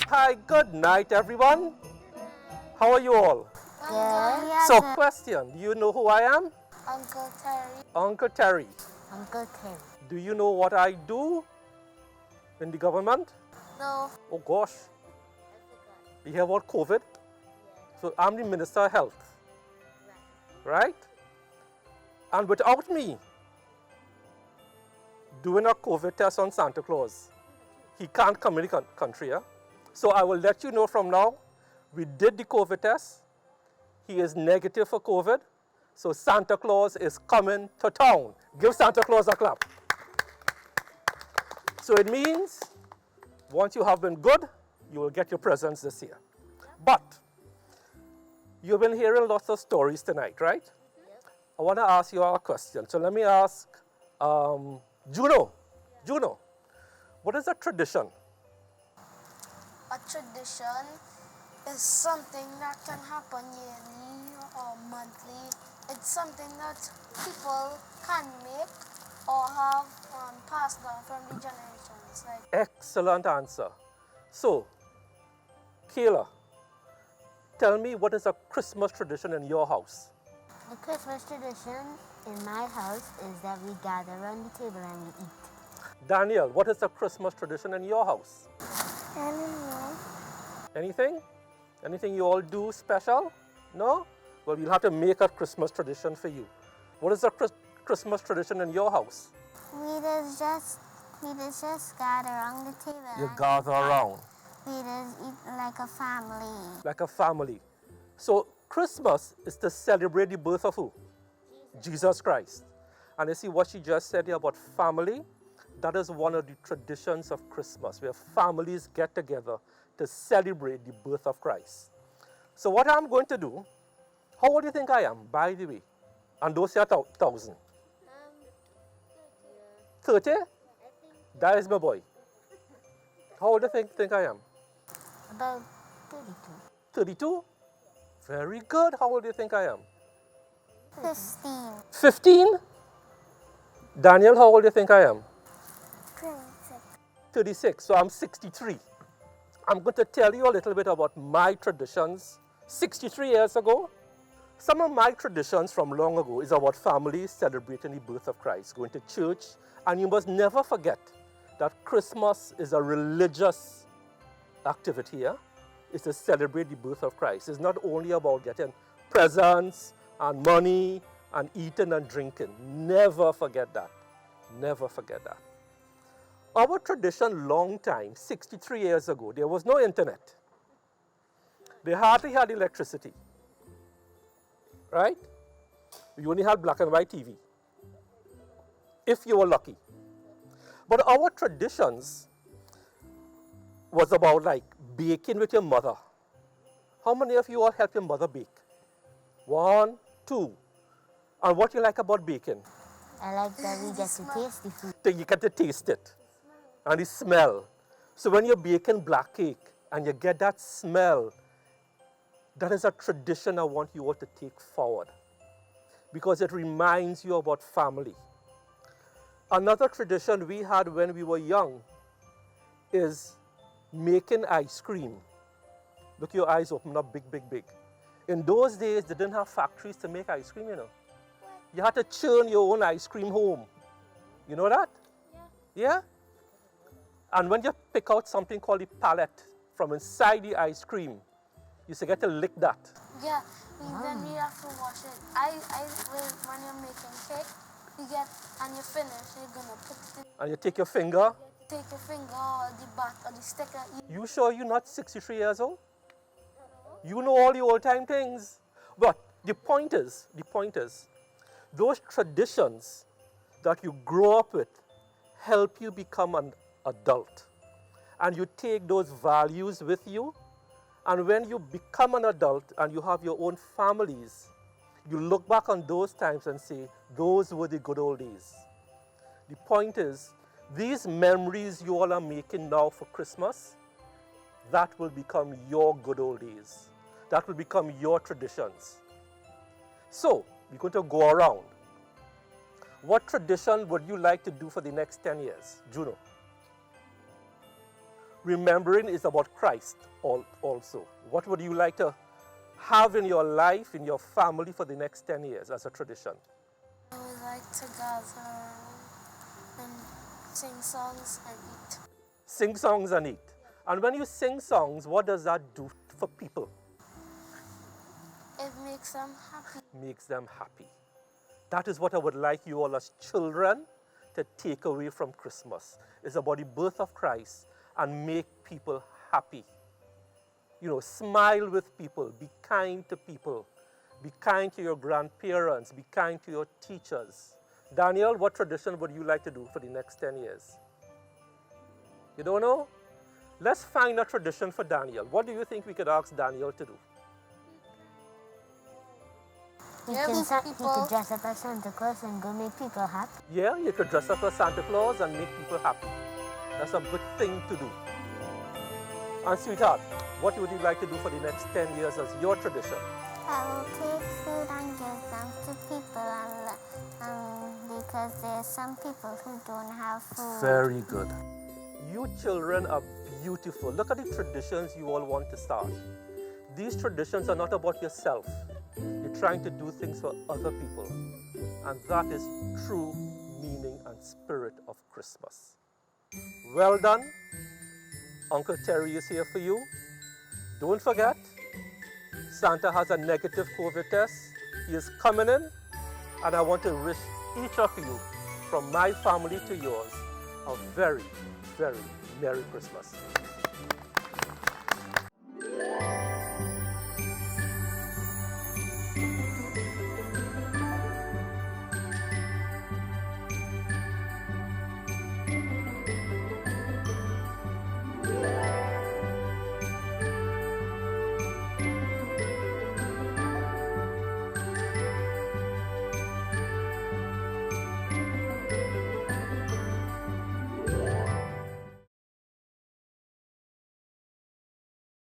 Hi, good night, everyone. How are you all? Good. So, question, do you know who I am? Uncle Terry. Uncle Terry. Uncle Terry. Do you know what I do in the government? No. Oh gosh. You hear about COVID? So, I'm the Minister of Health. Right? And without me doing a COVID test on Santa Claus, he can't come in the country. Yeah? So I will let you know from now, we did the COVID test. He is negative for COVID. So Santa Claus is coming to town. Give Santa Claus a clap. So it means once you have been good, you will get your presents this year. But you've been hearing lots of stories tonight, right? I want to ask you all a question. So let me ask Juno. Juno, what is a tradition? A tradition is something that can happen yearly or monthly. It's something that people can make or have passed down from the generations. Excellent answer. So, Kayla, tell me, what is a Christmas tradition in your house? The Christmas tradition in my house is that we gather around the table and we eat. Daniel, what is a Christmas tradition in your house? Anymore. Anything? Anything you all do special? No? Well, we'll have to make a Christmas tradition for you. What is a Christmas tradition in your house? We just gather around the table. You gather around. We just eat like a family. Like a family. So Christmas is to celebrate the birth of who? Jesus Christ. And you see what she just said here about family? That is one of the traditions of Christmas, where families get together to celebrate the birth of Christ. So what I'm going to do, how old do you think I am, by the way? And those here 1,000. 30? That is my boy. How old do you think I am? About 32. 32? Very good. How old do you think I am? 15. 15? Daniel, how old do you think I am? 26. 36. So I'm 63. I'm going to tell you a little bit about my traditions 63 years ago. Some of my traditions from long ago is about families celebrating the birth of Christ, going to church. And you must never forget that Christmas is a religious activity. Yeah? It's to celebrate the birth of Christ. It's not only about getting presents and money and eating and drinking. Never forget that. Never forget that. Our tradition, long time, 63 years ago, there was no internet. They hardly had electricity. Right? We only had black and white TV. If you were lucky. But our traditions was about like baking with your mother. How many of you all help your mother bake? 1, 2. And what you like about baking? I like that we get to taste the food. That you get to taste it. And the smell. So when you're baking black cake and you get that smell, that is a tradition I want you all to take forward. Because it reminds you about family. Another tradition we had when we were young is making ice cream. Look, your eyes open up big, big, big. In those days, they didn't have factories to make ice cream, you know. You had to churn your own ice cream home. You know that? Yeah? And when you pick out something called the palette from inside the ice cream, you used to get to lick that. Yeah, then we have to wash it. When you're making cake, you get, and you finish, you're gonna put it. And you take your finger. Take your finger or the bat or the sticker. You sure you're not 63 years old? You know all the old time things. But the point is, those traditions that you grow up with help you become an adult. And you take those values with you. And when you become an adult and you have your own families, you look back on those times and say, those were the good old days. The point is, these memories you all are making now for Christmas, that will become your good old days. That will become your traditions. So, we're going to go around. What tradition would you like to do for the next 10 years? Juno. Remembering is about Christ also. What would you like to have in your life, in your family for the next 10 years as a tradition? I would like to gather and sing songs and eat. Sing songs and eat. And when you sing songs, what does that do for people? It makes them happy. Makes them happy. That is what I would like you all as children to take away from Christmas. It's about the birth of Christ and make people happy. You know, smile with people, be kind to people, be kind to your grandparents, be kind to your teachers. Daniel, what tradition would you like to do for the next 10 years? You don't know? Let's find a tradition for Daniel. What do you think we could ask Daniel to do? He Yeah, could dress up as Santa Claus and go make people happy. Yeah, you could dress up as Santa Claus and make people happy. That's a good thing to do. And sweetheart, what would you like to do for the next 10 years as your tradition? I will take food and give them to people because there's some people who don't have food. Very good. You children are beautiful. Look at the traditions you all want to start. These traditions are not about yourself. You're trying to do things for other people. And that is true meaning and spirit of Christmas. Well done. Uncle Terry is here for you. Don't forget, Santa has a negative COVID test. He is coming in, and I want to wish each of you, from my family to yours, a very, very Merry Christmas.